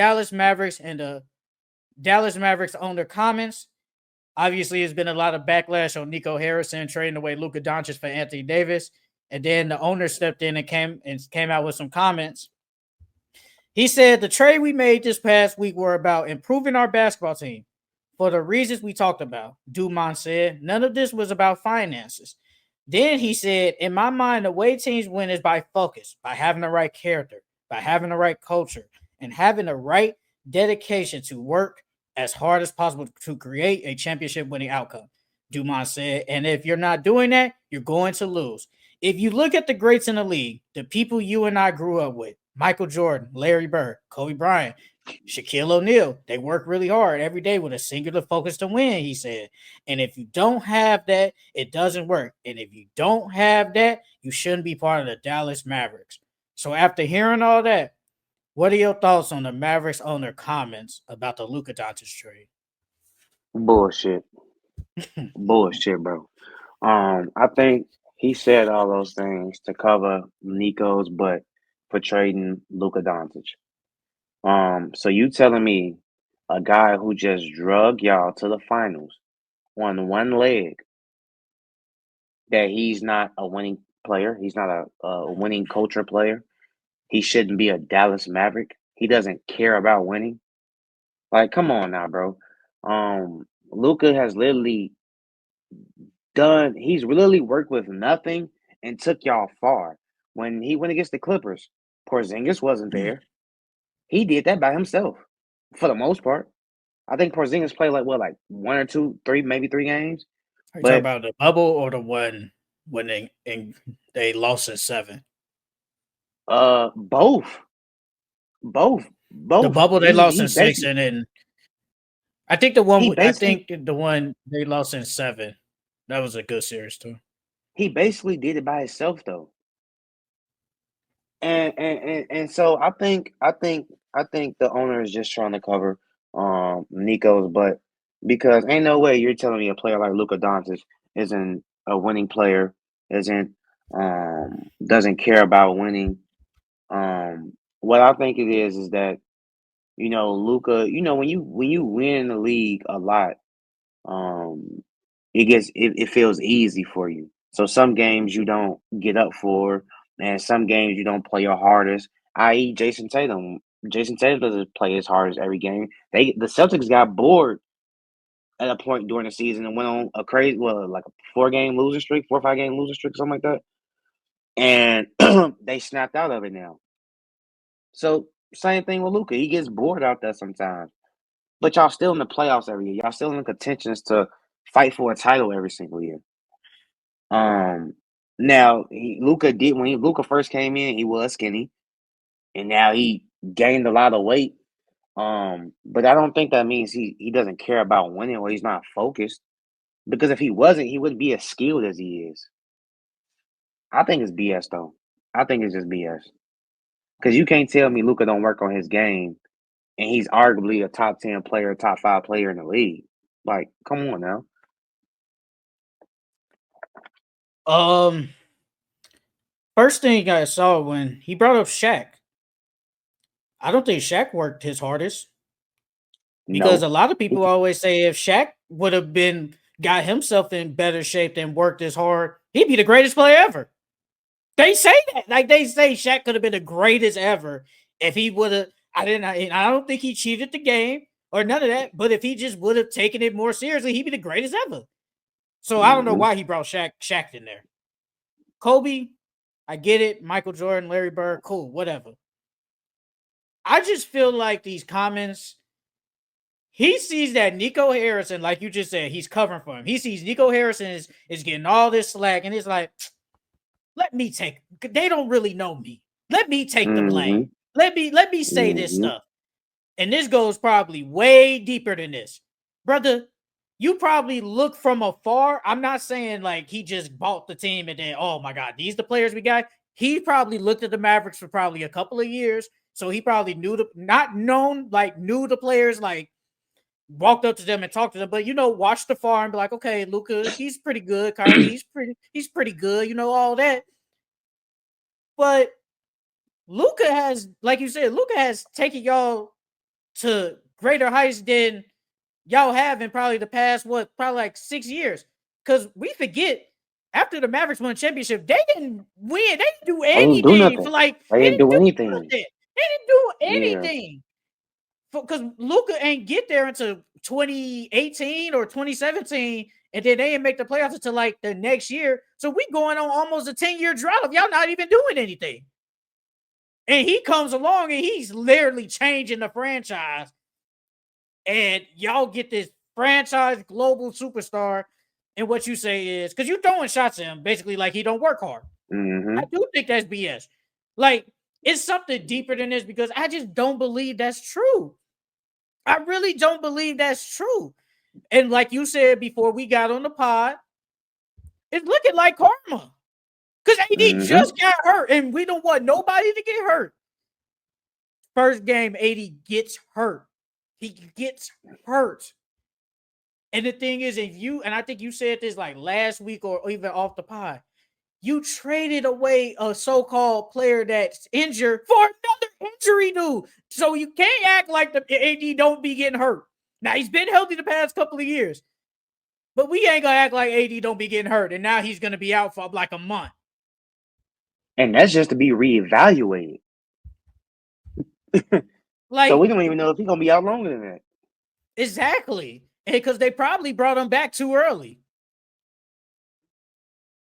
Dallas Mavericks and the Dallas Mavericks owner comments. Obviously, there's been a lot of backlash on Nico Harrison trading away Luka Doncic for Anthony Davis, and then the owner stepped in and came out with some comments. He said the trade we made this past week were about improving our basketball team for the reasons we talked about. Dumont said none of this was about finances. Then he said, in my mind, the way teams win is by focus, by having the right character, by having the right culture, and having the right dedication to work as hard as possible to create a championship winning outcome. Dumont said, and if you're not doing that, you're going to lose. If you look at the greats in the league, the people you and I grew up with, Michael Jordan, Larry Bird, Kobe Bryant, Shaquille O'Neal, they work really hard every day with a singular focus to win, he said. And if you don't have that, it doesn't work. And if you don't have that, you shouldn't be part of the Dallas Mavericks. So after hearing all that, what are your thoughts on the Mavericks owner comments about the Luka Doncic trade? Bullshit. Bullshit, bro. I think he said all those things to cover Nico's butt for trading Luka Doncic. So you telling me a guy who just drug y'all to the finals on one leg that he's not a winning player, he's not a winning culture player, he shouldn't be a Dallas Maverick. He doesn't care about winning. Like, come on now, bro. Luka has literally he's literally worked with nothing and took y'all far. When he went against the Clippers, Porzingis wasn't there. He did that by himself for the most part. I think Porzingis played like one or two, three, maybe three games. Are you talking But about the bubble or the one when they lost in seven? both, both, The both. bubble they lost He in six, basically and then I think the one he I basically think the one they lost in seven. That was a good series too. he basically did it by himself though. And so I think the owner is just trying to cover Nico's butt because ain't no way you're telling me a player like Luka Doncic isn't a winning player, isn't doesn't care about winning. What I think it is that Luka, when you win the league a lot, um it feels easy for you. So some games you don't get up for, and some games you don't play your hardest. I.e., Jason Tatum. Jason Tatum doesn't play his hardest every game. The Celtics got bored at a point during the season and went on a crazy, like a 4 game losing streak, 4 or 5 game losing streak, something like that, and they snapped out of it now. So same thing with Luca. He gets bored out there sometimes. But y'all still in the playoffs every year. Y'all still in contentions to fight for a title every single year. Um, Now Luca did when Luca first came in, he was skinny, and now he gained a lot of weight. But I don't think that means he doesn't care about winning or he's not focused. Because if he wasn't, he wouldn't be as skilled as he is. I think it's BS though. I think it's just BS. Because you can't tell me Luca don't work on his game, and he's arguably a top 10 player, top 5 player in the league. Like, come on now. Um, First thing I saw when he brought up Shaq, I don't think Shaq worked his hardest because No. a lot of people always say if Shaq would have been got himself in better shape and worked as hard, he'd be the greatest player ever. They say that. Like they say Shaq could have been the greatest ever if he would have. I don't think he cheated the game or none of that. But if he just would have taken it more seriously, he'd be the greatest ever. So I don't know Hmm. why he brought Shaq in there. Kobe, I get it. Michael Jordan, Larry Bird, cool, whatever. I just feel like these comments. He sees that Nico Harrison, like you just said, he's covering for him. He sees Nico Harrison is getting all this slack, and it's like, let me take. They don't really know me. Let me take the blame. Hmm. Let me say this Hmm. stuff. And this goes probably way deeper than this, brother. You probably look from afar. I'm not saying like he just bought the team and then, oh my God, these the players we got. He probably looked at the Mavericks for probably a couple of years, so he probably knew the players, like walked up to them and talked to them, but watched the far and be like, okay, Luca, he's pretty good. Kyrie, he's pretty good. All that. But Luca has, like you said, Luca has taken y'all to greater heights than y'all have in probably the past, probably like 6 years. Because we forget, after the Mavericks won championship, they didn't win. They didn't do They didn't do anything for nothing. They they didn't didn't do do anything. nothing. They didn't do Yeah. anything. Because Luka ain't get there until 2018 or 2017, and then they didn't make the playoffs until like the next year. So we going on almost a 10-year drought of y'all not even doing anything. And he comes along and he's literally changing the franchise. And y'all get this franchise global superstar. And what you say is, because you throwing shots at him, basically like he don't work hard. Mm-hmm. I do think that's BS. Like, it's something deeper than this because I just don't believe that's true. I really don't believe that's true. And like you said before we got on the pod, it's looking like karma. Because AD just got hurt, and we don't want nobody to get hurt. First game, AD gets hurt. He gets hurt. And the thing is, and I think you said this like last week or even off the pod, you traded away a so-called player that's injured for another injury, dude. So you can't act like the AD don't be getting hurt. Now, he's been healthy the past couple of years, but we ain't gonna act like AD don't be getting hurt, and now he's gonna be out for like a month. And that's just to be reevaluated. Like, so we don't even know if he's gonna be out longer than that. Exactly, because they probably brought him back too early.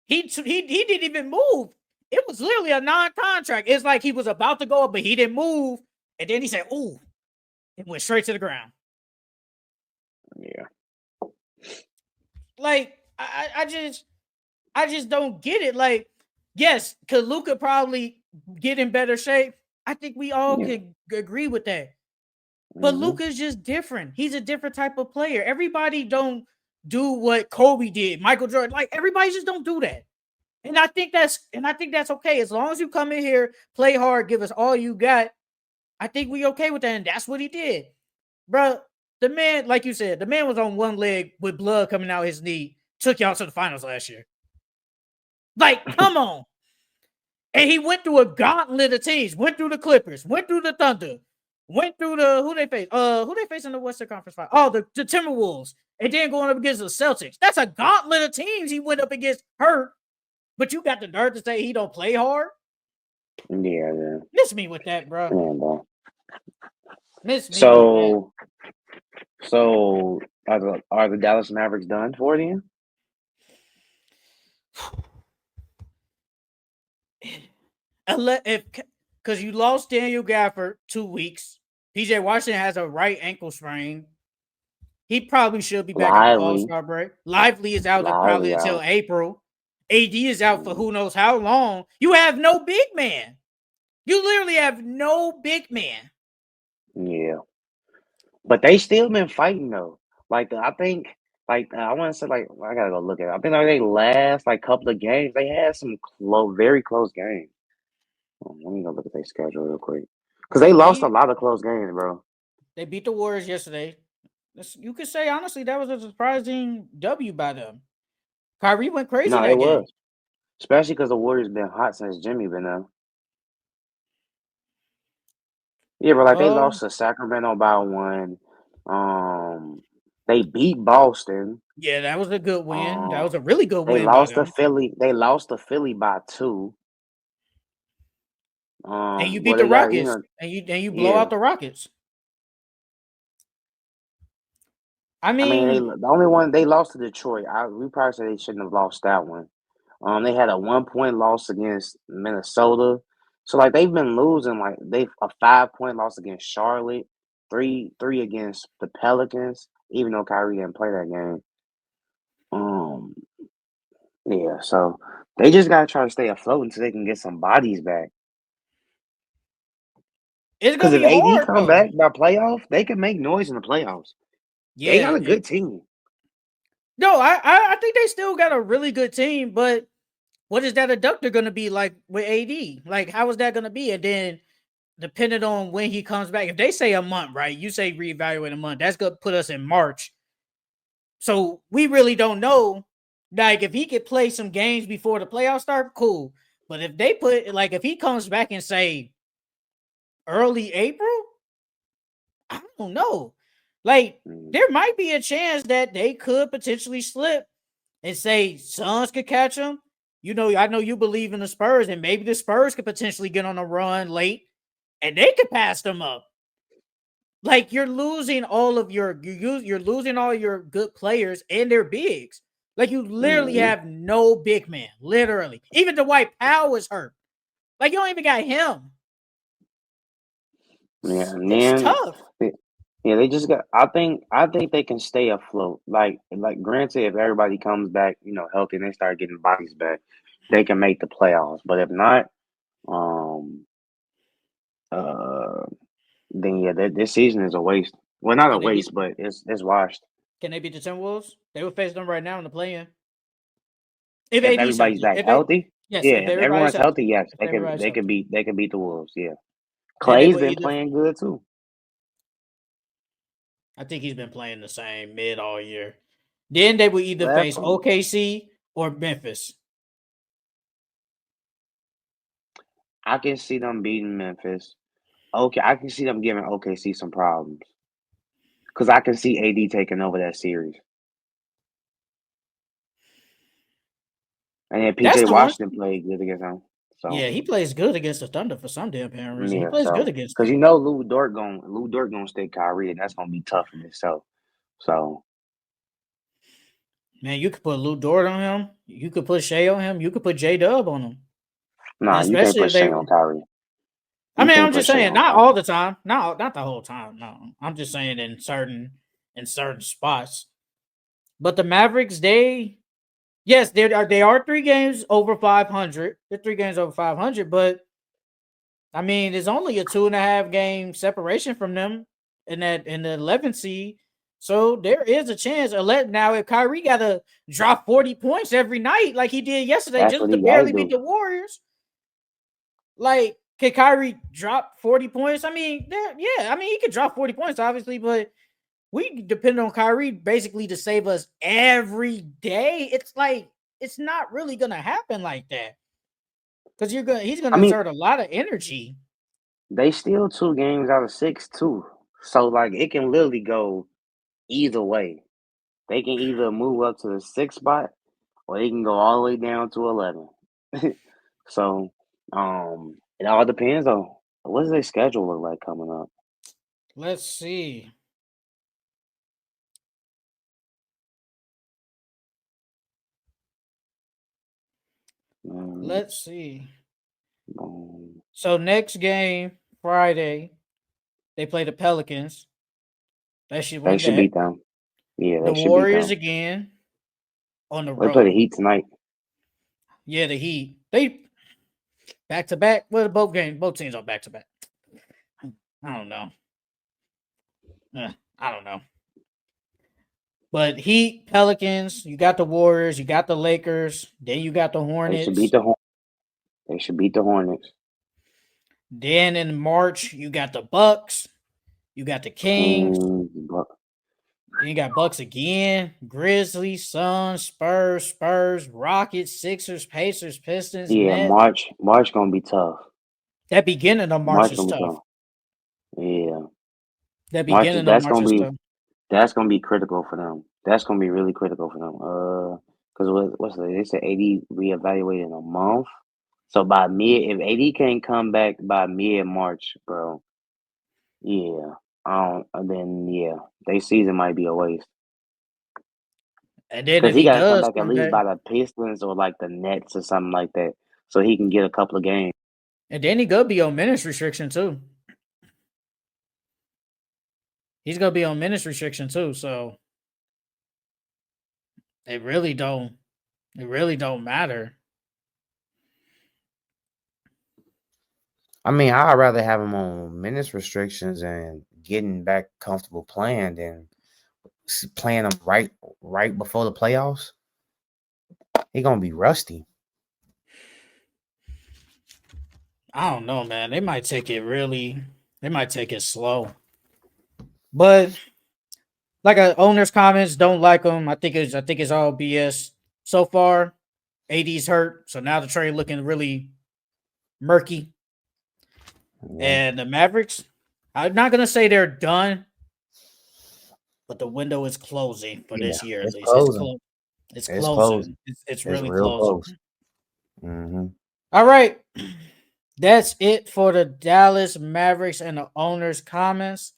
He didn't even move. It was literally a non-contract. It's like he was about to go up, but he didn't move, and then he said, "Ooh," it went straight to the ground. Yeah. Like, I just don't get it. Like, yes, could Luka probably get in better shape? I think we all could agree with that. But Luka's just different. He's a different type of player. Everybody don't do what Kobe did, Michael Jordan. Like, everybody just don't do that. And I think that's okay. As long as you come in here, play hard, give us all you got, I think we okay with that. And that's what he did. Bro, the man, like you said, the man was on one leg with blood coming out his knee, took y'all to the finals last year. Like, come on. And he went through a gauntlet of teams, went through the Clippers, went through the Thunder, went through who they face in the Western Conference Final? Oh, the Timberwolves, and then going up against the Celtics. That's a gauntlet of teams he went up against hurt, but you got the nerve to say he don't play hard? Yeah. Miss me with that, bro. Yeah, bro. Miss me so are the Dallas Mavericks done for you? Because you lost Daniel Gafford 2 weeks. PJ Washington has a right ankle sprain. He probably should be back at the All-Star break. Lively is out probably until April. AD is out for who knows how long. You have no big man. You literally have no big man. Yeah. But they still been fighting though. Like I think, like I want to say, like I gotta go look at it. I think like they last like couple of games, they had some very close games. Let me go look at their schedule real quick because they lost a lot of close games, bro. They beat the Warriors yesterday. You could say honestly that was a surprising W by them. Kyrie went crazy that game. Was, especially because the Warriors been hot since Jimmy been there. Yeah, but like they lost to Sacramento by 1. They beat Boston. Yeah, that was a good win. That was a really good win. They lost to Philly. They lost to Philly by 2. And you beat the Rockets, and you blow out the Rockets. I mean, the only one they lost to Detroit. We probably say they shouldn't have lost that one. They had a 1-point loss against Minnesota. So like they've been losing. Like they've a 5-point loss against Charlotte, 3 against the Pelicans. Even though Kyrie didn't play that game. Yeah. So they just gotta try to stay afloat until they can get some bodies back. Because if AD come back by playoff, they can make noise in the playoffs. Yeah, they got a good team. No, I think they still got a really good team, but what is that adductor going to be like with AD? Like, how is that going to be? And then, depending on when he comes back, if they say a month, right? You say reevaluate a month. That's going to put us in March. So we really don't know. Like, if he could play some games before the playoffs start, cool. But if they if he comes back and say early April, I don't know. Like, there might be a chance that they could potentially slip and say Suns could catch them. You know, I know you believe in the Spurs, and maybe the Spurs could potentially get on a run late, and they could pass them up. Like, you're losing all of you're losing all your good players and their bigs. Like, you literally have no big man. Literally, even Dwight Powell is hurt. Like, you don't even got him. Yeah, and It's then tough. yeah, they just got. I think they can stay afloat. Like granted, if everybody comes back, healthy, and they start getting bodies back, they can make the playoffs. But if not, um, uh, then yeah, this season is a waste. Well, not a Can they beat? waste, but it's washed. Can they beat the Timberwolves? They would face them right now in the play-in. If If AD's everybody's healthy, back healthy, yes, yeah, if if everybody's everyone's healthy, healthy, yes, if they can everybody's they can healthy, beat the Wolves. Yeah, then they Clay's will been either. playing good too. I think he's been playing the same mid all year. Then they will either Well, face OKC or Memphis. I can see them beating Memphis. Okay, I can see them giving OKC some problems because I can see AD taking over that series, and then That's PJ the one. Washington played good against them. So Yeah, he plays good against the Thunder for some damn apparent reason. He yeah, plays good so against because them. Lou Dort gonna stay Kyrie, and that's gonna be tough in itself. So Man, you could put Lou Dort on him. You could put Shea on him. You could put J Dub on him. nah, you can't Especially put if they. Shea on Kyrie. I You mean, can't I'm put just Shea saying, on not Kyrie. all the time. No, not the whole time. No, I'm just saying in certain spots. But the Mavericks, yes, they are 3 games over 500. They're 3 games over 500, but I mean, there's only a 2.5 game separation from them in the 11th seed. So there is a chance. Now, if Kyrie got to drop 40 points every night like he did yesterday, That's just what to he got to barely beat do. the Warriors, like, can Kyrie drop 40 points? I mean, yeah, I mean, he could drop 40 points, obviously, but we depend on Kyrie basically to save us every day. It's like, it's not really going to happen like that because he's going I to mean, exert a lot of energy. they still 2 games out of 6 too. So like it can literally go either way. They can either move up to the 6th spot or they can go all the way down to 11. So it all depends on what does their schedule look like coming up. Let's see. Um, Let's see. um, So next game, Friday, they play the Pelicans. They should they win should that. beat them. Yeah, The they should beat Warriors them. again on the They play the road. Heat tonight. Yeah, the Heat. They back to back. Well, both teams are back to back. I don't know. I don't know. But Heat, Pelicans, you got the Warriors, you got the Lakers, then you got the They should beat Hornets. the They should beat the Hornets. Then in March, you got the Bucks, you got the Kings, Kings, then you got Bucks again, Grizzlies, Suns, Spurs, Rockets, Sixers, Pacers, Pistons, yeah, Nets. March gonna be tough. That beginning of March March is gonna be tough. tough. Yeah, That March is beginning of March is tough. that's gonna be critical for them. That's gonna be really critical for them. Because they said AD reevaluate in a month. So by mid, if AD can't come back by mid March, bro, yeah, then yeah, their season might be a waste. And then Because if he he got to come does back at come least back, by the Pistons or like the Nets or something like that, so he can get a couple of games. and then he gonna be on minutes restriction too. He's gonna be on minutes restriction too. So it really don't. It really don't matter. I mean, I'd rather have him on minutes restrictions and getting back comfortable playing than playing him right before the playoffs. He gonna be rusty. I don't know, man. They might take it really. They might take it slow. But like owner's comments don't like him. I think it's all BS so far. AD's hurt, so now the trade looking really murky. Yeah. And the Mavericks, I'm not gonna say they're done, but the window is closing for this year at it's least. closing. It's It's closing. closing. It's It's really real closing. close. Mm-hmm. All right. That's it for the Dallas Mavericks and the owners' comments.